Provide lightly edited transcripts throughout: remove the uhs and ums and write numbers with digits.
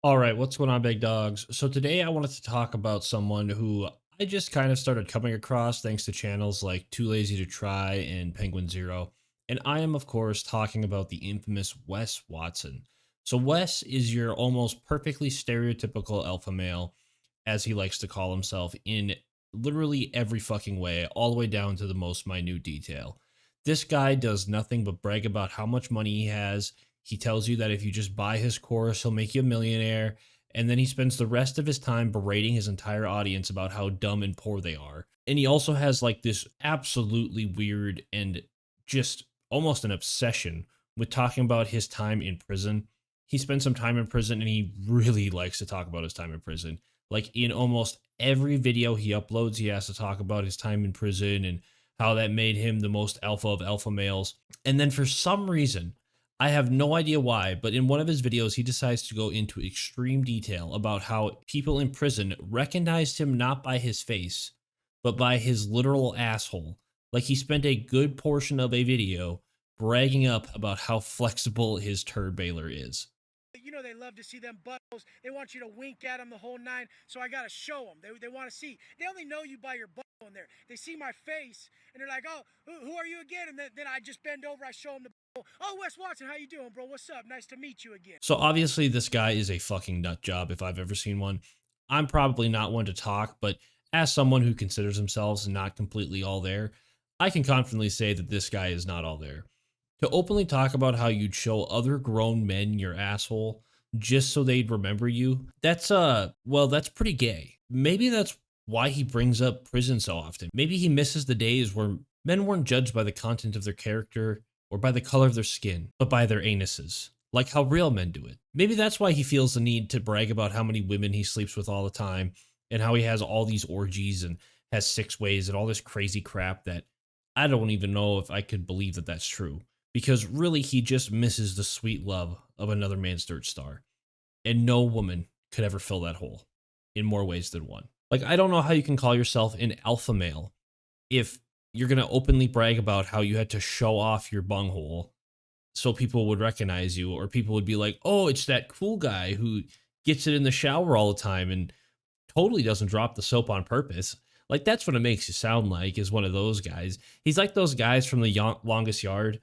All right, what's going on, big dogs? So today I wanted to talk about someone who I just kind of started coming across thanks to channels like Too Lazy to Try and Penguin Zero. And I am, of course, talking about the infamous Wes Watson. So Wes is your almost perfectly stereotypical alpha male, as he likes to call himself, in literally every fucking way, all the way down to the most minute detail. This guy does nothing but brag about how much money he has. He tells you that if you just buy his course, he'll make you a millionaire. And then he spends the rest of his time berating his entire audience about how dumb and poor they are. And he also has like this absolutely weird and just almost an obsession with talking about his time in prison. He spent some time in prison and he really likes to talk about his time in prison. Like in almost every video he uploads, he has to talk about his time in prison and how that made him the most alpha of alpha males. And then for some reason, I have no idea why, but in one of his videos, he decides to go into extreme detail about how people in prison recognized him not by his face, but by his literal asshole. Like he spent a good portion of a video bragging up about how flexible his turd bailer is. You know they love to see them buttholes. They want you to wink at them the whole nine, so I gotta show them. They want to see. They only know you by your butthole in there. They see my face, and they're like, oh, who are you again? And then I just bend over, I show them the butthole. Oh, Wes Watson, how you doing, bro? What's up? Nice to meet you again. So obviously this guy is a fucking nut job if I've ever seen one. I'm probably not one to talk, but as someone who considers themselves not completely all there, I can confidently say that this guy is not all there. To openly talk about how you'd show other grown men your asshole just so they'd remember you, that's pretty gay. Maybe that's why he brings up prison so often. Maybe he misses the days where men weren't judged by the content of their character or by the color of their skin, but by their anuses, like how real men do it. Maybe that's why he feels the need to brag about how many women he sleeps with all the time and how he has all these orgies and has 6 ways and all this crazy crap that I don't even know if I could believe that that's true. Because really, he just misses the sweet love of another man's dirt star. And no woman could ever fill that hole in more ways than one. Like, I don't know how you can call yourself an alpha male if you're going to openly brag about how you had to show off your bunghole so people would recognize you, or people would be like, oh, it's that cool guy who gets it in the shower all the time and totally doesn't drop the soap on purpose. Like, that's what it makes you sound like, is one of those guys. He's like those guys from the longest yard,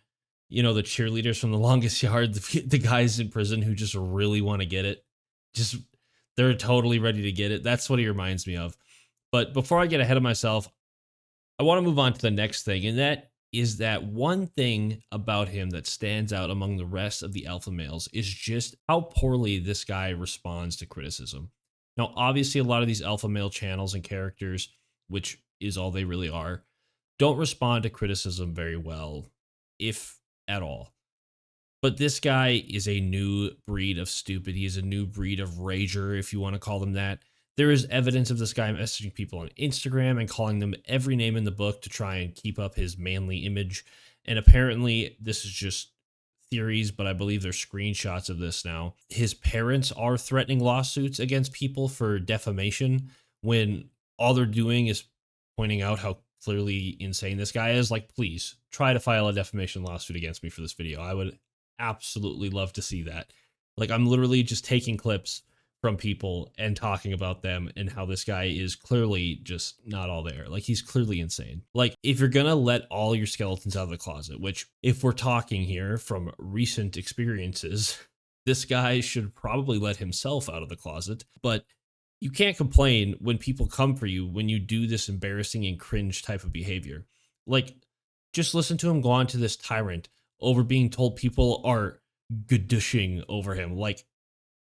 you know, the cheerleaders from the longest yard, the guys in prison who just really want to get it. Just, they're totally ready to get it. That's what he reminds me of. But before I get ahead of myself, I want to move on to the next thing, and that is that one thing about him that stands out among the rest of the alpha males is just how poorly this guy responds to criticism. Now, obviously, a lot of these alpha male channels and characters, which is all they really are, don't respond to criticism very well, if at all. But this guy is a new breed of stupid. He is a new breed of rager, if you want to call them that. There is evidence of this guy messaging people on Instagram and calling them every name in the book to try and keep up his manly image. And apparently, this is just theories, but I believe there's screenshots of this now. His parents are threatening lawsuits against people for defamation when all they're doing is pointing out how clearly insane this guy is. Like, please try to file a defamation lawsuit against me for this video. I would absolutely love to see that. Like, I'm literally just taking clips from people and talking about them and how this guy is clearly just not all there. Like, he's clearly insane. Like, if you're gonna let all your skeletons out of the closet, which, if we're talking here from recent experiences, this guy should probably let himself out of the closet. But you can't complain when people come for you when you do this embarrassing and cringe type of behavior. Like, just listen to him go on to this tyrant over being told people are gudushing over him. Like,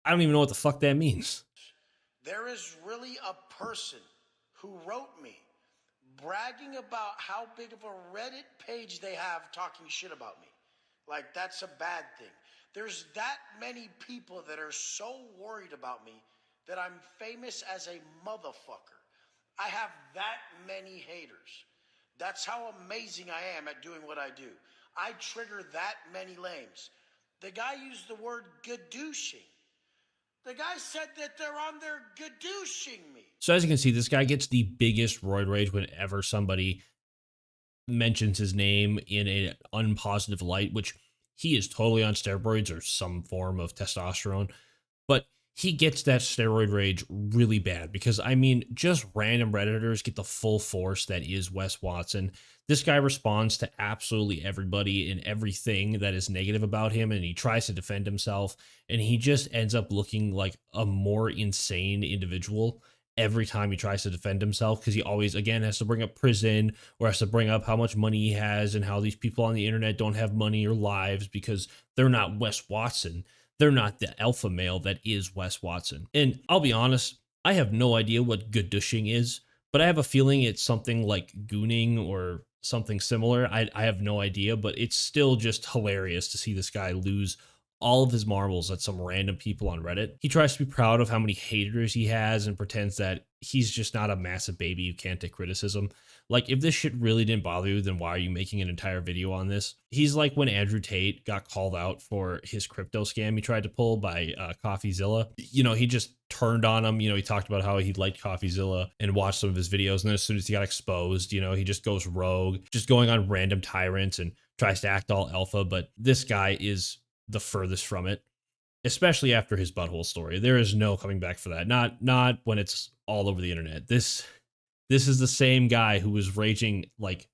I don't even know what the fuck that means. There is really a person who wrote me bragging about how big of a Reddit page they have talking shit about me. Like, that's a bad thing. There's that many people that are so worried about me that I'm famous as a motherfucker. I have that many haters. That's how amazing I am at doing what I do. I trigger that many lames. The guy used the word gadooshing. The guy said that they're on there gadooshing me. So as you can see, this guy gets the biggest roid rage whenever somebody mentions his name in an unpositive light, which he is totally on steroids or some form of testosterone. But he gets that steroid rage really bad because, I mean, just random Redditors get the full force that is Wes Watson. This guy responds to absolutely everybody and everything that is negative about him, and he tries to defend himself, and he just ends up looking like a more insane individual every time he tries to defend himself, because he always, again, has to bring up prison or has to bring up how much money he has and how these people on the internet don't have money or lives because they're not Wes Watson. They're not the alpha male that is Wes Watson. And I'll be honest, I have no idea what good douching is, but I have a feeling it's something like gooning or something similar. I have no idea, but it's still just hilarious to see this guy lose all of his marbles at some random people on Reddit. He tries to be proud of how many haters he has and pretends that he's just not a massive baby who can't take criticism. Like, if this shit really didn't bother you, then why are you making an entire video on this? He's like when Andrew Tate got called out for his crypto scam he tried to pull by CoffeeZilla. You know, he just turned on him. You know, he talked about how he liked CoffeeZilla and watched some of his videos. And then as soon as he got exposed, you know, he just goes rogue, just going on random tyrants and tries to act all alpha. But this guy is the furthest from it, especially after his butthole story. There is no coming back for that. Not when it's all over the internet. This is the same guy who was raging, like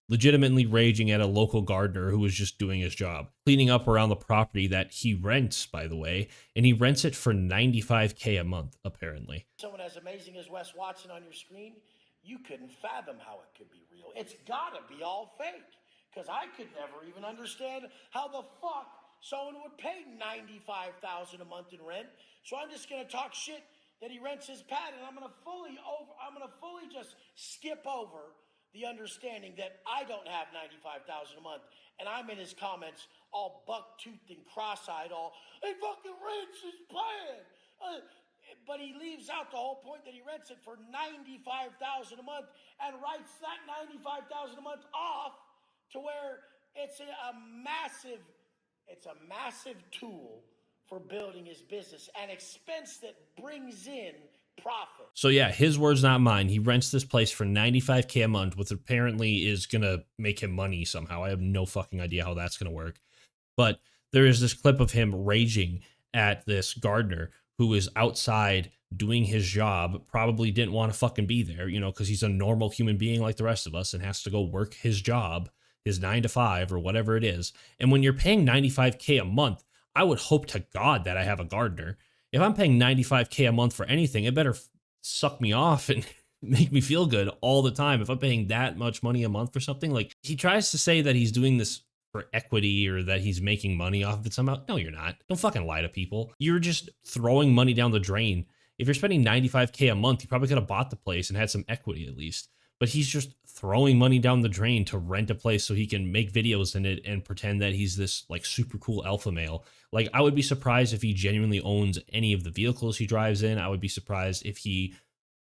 legitimately raging at a local gardener who was just doing his job, cleaning up around the property that he rents, by the way, and he rents it for $95K a month, apparently. Someone as amazing as Wes Watson on your screen, you couldn't fathom how it could be real. It's gotta be all fake, because I could never even understand how the fuck someone would pay $95,000 a month in rent. So I'm just gonna talk shit that he rents his pad, and I'm gonna fully just skip over the understanding that I don't have $95,000 a month, and I'm in his comments all buck-toothed and cross-eyed, all, he fucking rents his pad. But he leaves out the whole point that he rents it for $95,000 a month and writes that $95,000 a month off to where it's a massive tool for building his business, an expense that brings in profit. So yeah, his words, not mine. He rents this place for $95K a month, which apparently is gonna make him money somehow. I have no fucking idea how that's gonna work. But there is this clip of him raging at this gardener who is outside doing his job, probably didn't want to fucking be there, you know, because he's a normal human being like the rest of us and has to go work his job, his 9 to 5 or whatever it is. And when you're paying $95K a month, I would hope to God that I have a gardener. If I'm paying $95K a month for anything, it better suck me off and make me feel good all the time. If I'm paying that much money a month for something, like, he tries to say that he's doing this for equity or that he's making money off of it somehow. No, you're not. Don't fucking lie to people. You're just throwing money down the drain. If you're spending $95K a month, you probably could have bought the place and had some equity at least. But he's just throwing money down the drain to rent a place so he can make videos in it and pretend that he's this like super cool alpha male. Like, I would be surprised if he genuinely owns any of the vehicles he drives in. I would be surprised if he,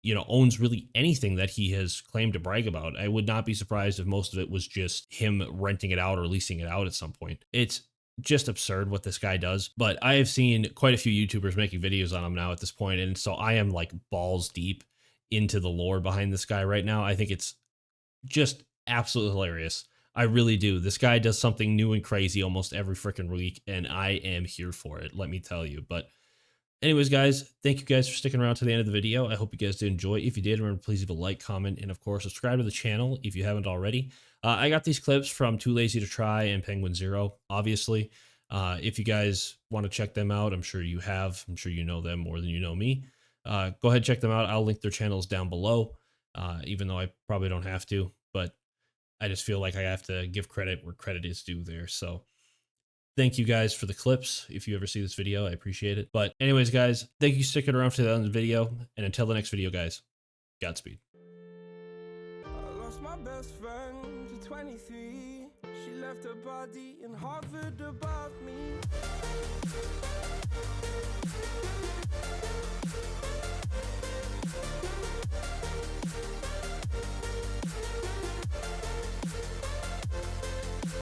you know, owns really anything that he has claimed to brag about. I would not be surprised if most of it was just him renting it out or leasing it out at some point. It's just absurd what this guy does. But I have seen quite a few YouTubers making videos on him now at this point, and so I am like balls deep into the lore behind this guy right now. I think it's just absolutely hilarious. I really do. This guy does something new and crazy almost every freaking week, and I am here for it, let me tell you. But anyways, guys, thank you guys for sticking around to the end of the video. I hope you guys did enjoy. If you did, remember, please leave a like, comment, and of course, subscribe to the channel if you haven't already. I got these clips from Too Lazy to Try and Penguin Zero, obviously. If you guys want to check them out, I'm sure you have. I'm sure you know them more than you know me. Go ahead and check them out. I'll link their channels down below, even though I probably don't have to, but I just feel like I have to give credit where credit is due there. So thank you guys for the clips. If you ever see this video, I appreciate it. But anyways, guys, thank you for sticking around to the end of the video. And until the next video, guys, Godspeed. I lost my best friend to 23. She left her body in Harvard above me.